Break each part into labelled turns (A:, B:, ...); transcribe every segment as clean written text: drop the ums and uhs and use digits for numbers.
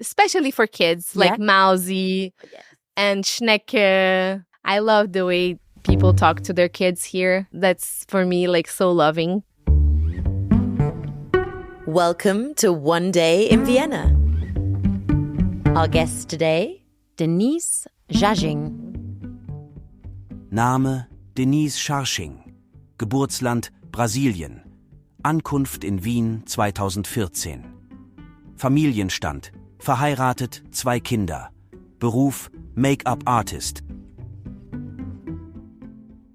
A: especially for kids, like Mausi and Schnecke. I love the way people talk to their kids here. That's, for me, like so loving.
B: Welcome to One Day in Vienna. Our guest today, Denise Jardim.
C: Name Denise Jardim. Geburtsland Brasilien. Ankunft in Wien 2014. Familienstand. Verheiratet, 2 Kinder. Beruf Make-up-Artist.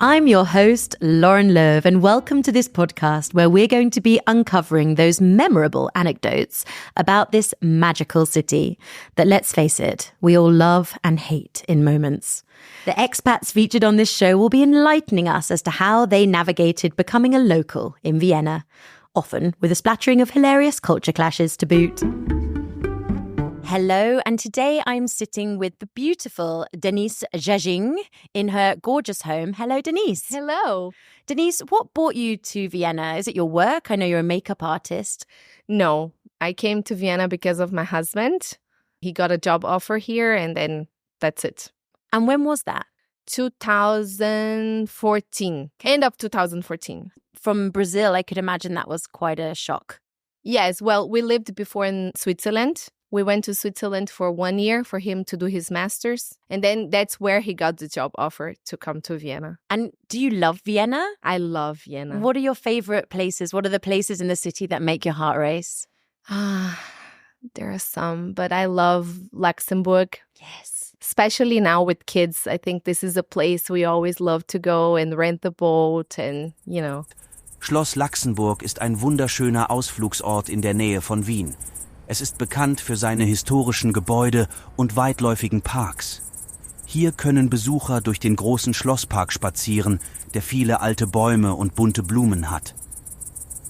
B: I'm your host, Lauren Lerv, and welcome to this podcast where we're going to be uncovering those memorable anecdotes about this magical city that, let's face it, we all love and hate in moments. The expats featured on this show will be enlightening us as to how they navigated becoming a local in Vienna, often with a splattering of hilarious culture clashes to boot. Hello, and today I'm sitting with the beautiful Denise Jardim in her gorgeous home. Hello, Denise.
A: Hello.
B: Denise, what brought you to Vienna? Is it your work? I know you're a makeup artist.
A: No, I came to Vienna because of my husband. He got a job offer here, and then that's it.
B: And when was that?
A: 2014, end of 2014.
B: From Brazil, I could imagine that was quite a shock.
A: Yes, well, we lived before in Switzerland. We went to Switzerland for 1 year for him to do his master's. And then that's where he got the job offer to come to Vienna.
B: And do you love Vienna?
A: I love Vienna.
B: What are your favorite places? What are the places in the city that make your heart race?
A: There are some, but I love Luxembourg.
B: Yes.
A: Especially now with kids. I think this is a place we always love to go and rent the boat and, you know.
C: Schloss Laxenburg ist ein wunderschöner Ausflugsort in der Nähe von Wien. Es ist bekannt für seine historischen Gebäude und weitläufigen Parks. Hier können Besucher durch den großen Schlosspark spazieren, der viele alte Bäume und bunte Blumen hat.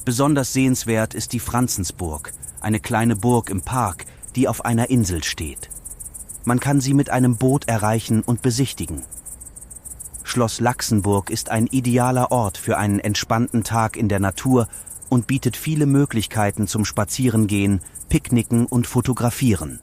C: Besonders sehenswert ist die Franzensburg, eine kleine Burg im Park, die auf einer Insel steht. Man kann sie mit einem Boot erreichen und besichtigen. Schloss Laxenburg ist ein idealer Ort für einen entspannten Tag in der Natur und bietet viele Möglichkeiten zum Spazierengehen, Picknicken und Fotografieren.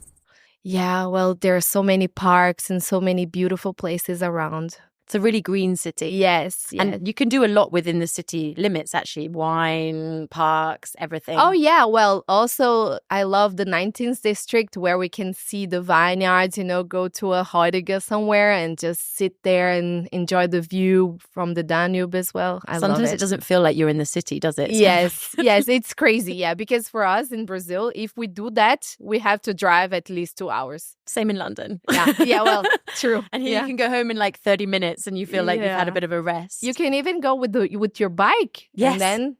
A: Yeah, well, there are so many parks and so many beautiful places around.
B: It's a really green city.
A: Yes.
B: And you can do a lot within the city limits, actually. Wine, parks, everything.
A: Oh, yeah. Well, also, I love the 19th district where we can see the vineyards, you know, go to a Heurige somewhere and just sit there and enjoy the view from the Danube as well.
B: Sometimes it doesn't feel like you're in the city, does it?
A: Yes. Yes, it's crazy. Yeah, because for us in Brazil, if we do that, we have to drive at least 2 hours.
B: Same in London.
A: Yeah, well, true.
B: And here you can go home in like 30 minutes and you feel like you've had a bit of a rest.
A: You can even go with your bike.
B: Yes.
A: And then,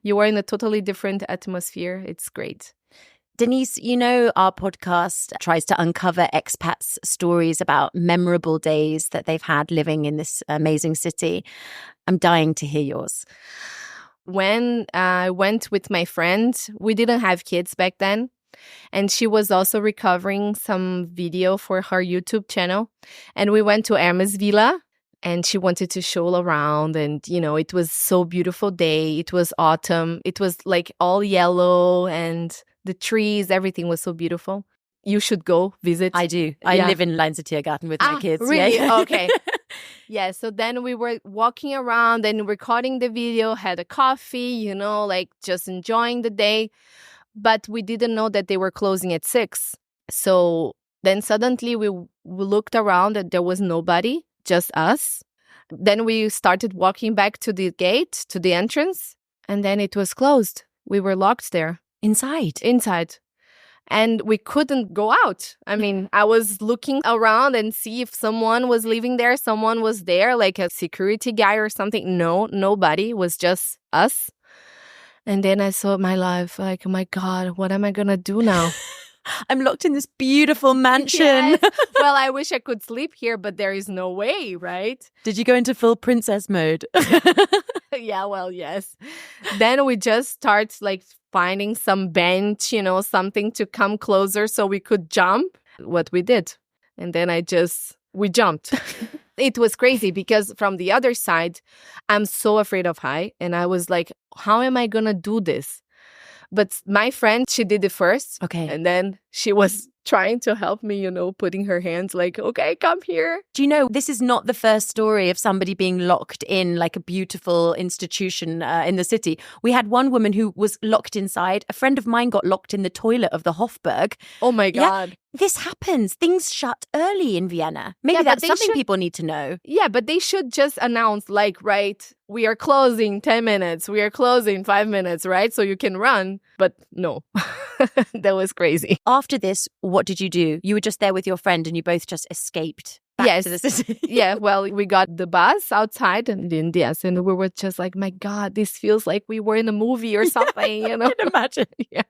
A: you are in a totally different atmosphere. It's great.
B: Denise, you know our podcast tries to uncover expats' stories about memorable days that they've had living in this amazing city. I'm dying to hear yours.
A: When I went with my friend, we didn't have kids back then. And she was also recovering some video for her YouTube channel. And we went to Hermes Villa and she wanted to show around. And, you know, it was so beautiful day. It was autumn. It was like all yellow and the trees, everything was so beautiful. You should go visit.
B: I do. I live in Lainzer Tiergarten with my kids.
A: Really?
B: Yeah.
A: Okay. Yeah, so then we were walking around and recording the video, had a coffee, you know, like just enjoying the day. But we didn't know that they were closing at 6. So then suddenly we looked around and there was nobody, just us. Then we started walking back to the gate, to the entrance, and then it was closed. We were locked there.
B: Inside.
A: And we couldn't go out. I mean, I was looking around and see if someone was living there. Someone was there, like a security guy or something. No, nobody. It was just us. And then I saw my life like, oh my God, what am I going to do now?
B: I'm locked in this beautiful mansion.
A: Yes. Well, I wish I could sleep here, but there is no way, right?
B: Did you go into full princess mode?
A: Yeah, well, yes. Then we just start like finding some bench, you know, something to come closer so we could jump. What we did. And then we jumped. It was crazy because from the other side, I'm so afraid of height. And I was like, how am I going to do this? But my friend, she did it first.
B: Okay.
A: And then she was trying to help me, putting her hands like, okay, come here.
B: Do you know, this is not the first story of somebody being locked in like a beautiful institution in the city. We had one woman who was locked inside. A friend of mine got locked in the toilet of the Hofburg.
A: Oh my God.
B: Yeah, this happens. Things shut early in Vienna. Maybe that's something people need to know.
A: Yeah, but they should just announce like, right, we are closing 10 minutes. We are closing 5 minutes, right? So you can run. But no, that was crazy.
B: After this, what did you do? You were just there with your friend and you both just escaped back to the city.
A: Yeah, well, we got the bus outside and we were just like, my God, this feels like we were in a movie or something,
B: I can imagine. Yeah.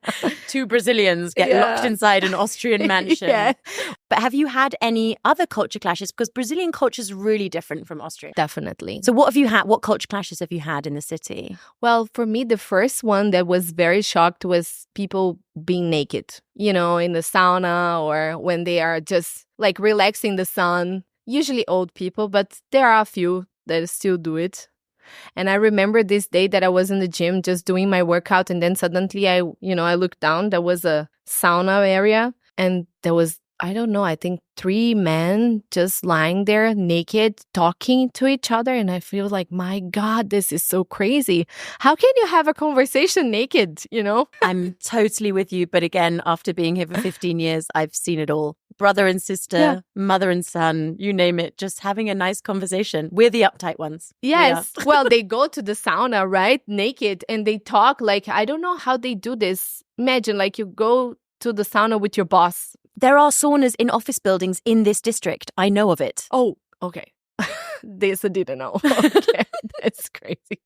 B: Two Brazilians get locked inside an Austrian mansion. Yeah. But have you had any other culture clashes? Because Brazilian culture is really different from Austrian.
A: Definitely.
B: So what have you had? What culture clashes have you had in the city?
A: Well, for me, the first one that was very shocked was people being naked, in the sauna or when they are just like relaxing the sun. Usually old people, but there are a few that still do it. And I remember this day that I was in the gym just doing my workout, and then suddenly I looked down. There was a sauna area, and there was, I don't know, I think 3 men just lying there naked, talking to each other. And I feel like, my God, this is so crazy. How can you have a conversation naked,
B: I'm totally with you. But again, after being here for 15 years, I've seen it all. Brother and sister, mother and son, you name it, just having a nice conversation. We're the uptight ones.
A: Yes. Well, they go to the sauna, right? Naked. And they talk like, I don't know how they do this. Imagine like you go to the sauna with your boss.
B: There are saunas in office buildings in this district. I know of it.
A: Oh, okay. This I didn't know. Okay. That's crazy.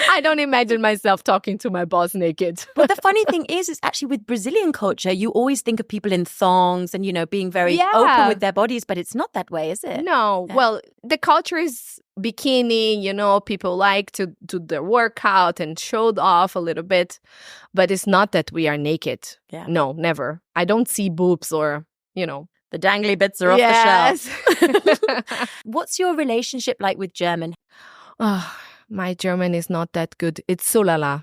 A: I don't imagine myself talking to my boss naked.
B: But the funny thing is actually with Brazilian culture, you always think of people in thongs and, being very open with their bodies, but it's not that way, is it?
A: No. Yeah. Well, the culture is bikini, people like to do their workout and showed off a little bit, but it's not that we are naked.
B: Yeah.
A: No, never. I don't see boobs or,
B: the dangly bits are off the shelf. What's your relationship like with German?
A: Oh, my German is not that good. It's so la la.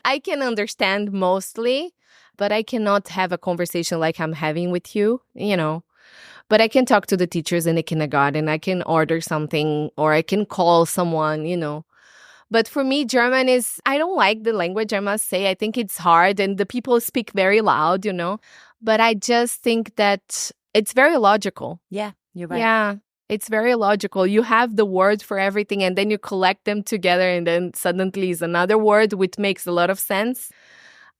A: I can understand mostly, but I cannot have a conversation like I'm having with you, But I can talk to the teachers in the kindergarten. I can order something or I can call someone, But for me, German is, I don't like the language, I must say. I think it's hard and the people speak very loud, But I just think that it's very logical.
B: Yeah, you're right.
A: Yeah. It's very logical. You have the word for everything and then you collect them together and then suddenly is another word which makes a lot of sense.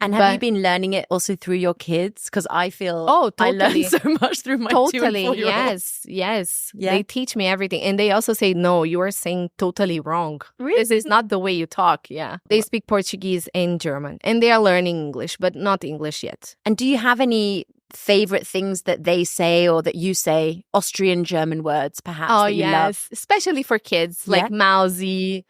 B: And have you been learning it also through your kids? Because I feel
A: totally.
B: I learn so much through my 2 and 4-year-olds.
A: Yes. Yeah. They teach me everything. And they also say, no, you are saying totally wrong.
B: Really?
A: This is not the way you talk. Yeah. They speak Portuguese and German. And they are learning English, but not English yet.
B: And do you have any favorite things that they say or that you say, Austrian German words perhaps that you love?
A: Especially for kids, like Mausi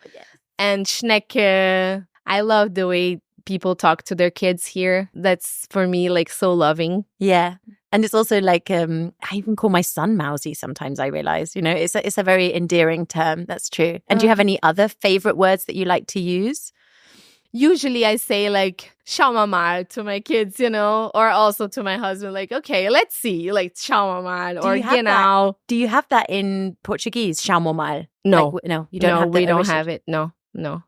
A: and Schnecke. I love the way people talk to their kids here. That's for me like so loving.
B: Yeah. And it's also like, I even call my son Mausi sometimes, I realize, it's a very endearing term. That's true. And do you have any other favorite words that you like to use?
A: Usually I say like, schau mal mal to my kids, or also to my husband, like, okay, let's see, like, schau mal mal, or genau.
B: Do you have that in Portuguese, schau mal mal?
A: No.
B: Like, no, you don't have that.
A: We don't have it. No,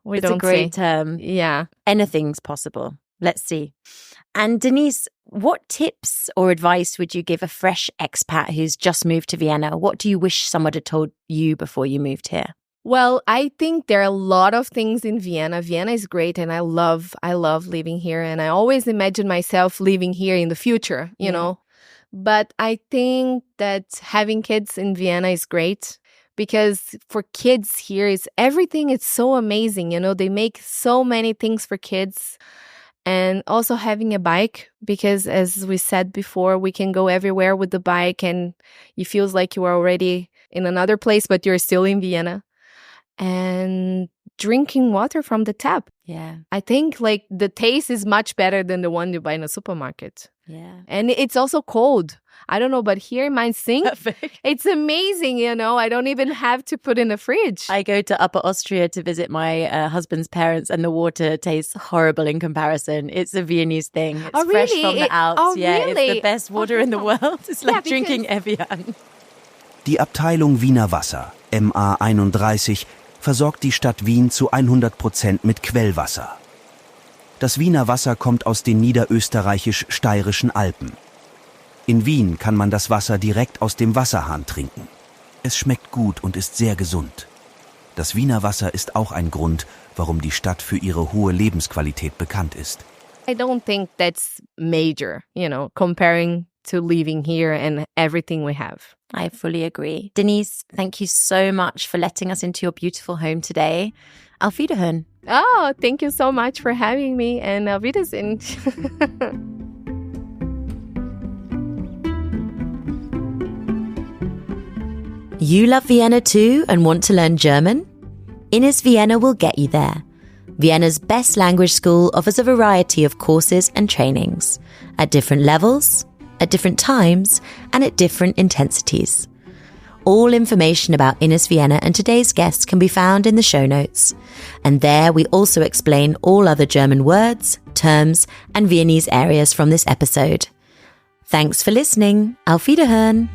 A: we don't.
B: It's a great term.
A: Yeah.
B: Anything's possible. Let's see. And Denise, what tips or advice would you give a fresh expat who's just moved to Vienna? What do you wish someone had told you before you moved here?
A: Well, I think there are a lot of things in Vienna. Vienna is great and I love living here. And I always imagine myself living here in the future, you know. But I think that having kids in Vienna is great because for kids here, everything is so amazing. They make so many things for kids. And also having a bike because as we said before, we can go everywhere with the bike and it feels like you are already in another place, but you're still in Vienna. and drinking water from the tap.
B: Yeah.
A: I think like the taste is much better than the one you buy in a supermarket.
B: Yeah.
A: And it's also cold. I don't know, but here in my sink,
B: Perfect.
A: it's amazing, you know. I don't even have to put in the fridge.
B: I go to Upper Austria to visit my husband's parents, and the water tastes horrible in comparison. It's a Viennese thing. It's fresh
A: really?
B: from the Alps.
A: Oh,
B: yeah,
A: really?
B: It's the best water in the world. It's like drinking Evian.
C: Die Abteilung Wiener Wasser, MA31, versorgt die Stadt Wien zu 100% mit Quellwasser. Das Wiener Wasser kommt aus den niederösterreichisch-steirischen Alpen. In Wien kann man das Wasser direkt aus dem Wasserhahn trinken. Es schmeckt gut und ist sehr gesund. Das Wiener Wasser ist auch ein Grund, warum die Stadt für ihre hohe Lebensqualität bekannt ist.
A: I don't think that's major, you know, comparing to living here and everything we have.
B: I fully agree. Denise, thank you so much for letting us into your beautiful home today. Auf Wiederhören.
A: Oh, thank you so much for having me, and auf Wiedersehen.
B: You love Vienna too and want to learn German? Innis Vienna will get you there. Vienna's best language school offers a variety of courses and trainings at different levels, at different times, and at different intensities. All information about Innis Vienna and today's guests can be found in the show notes. And there we also explain all other German words, terms, and Viennese areas from this episode. Thanks for listening. Auf Wiederhören.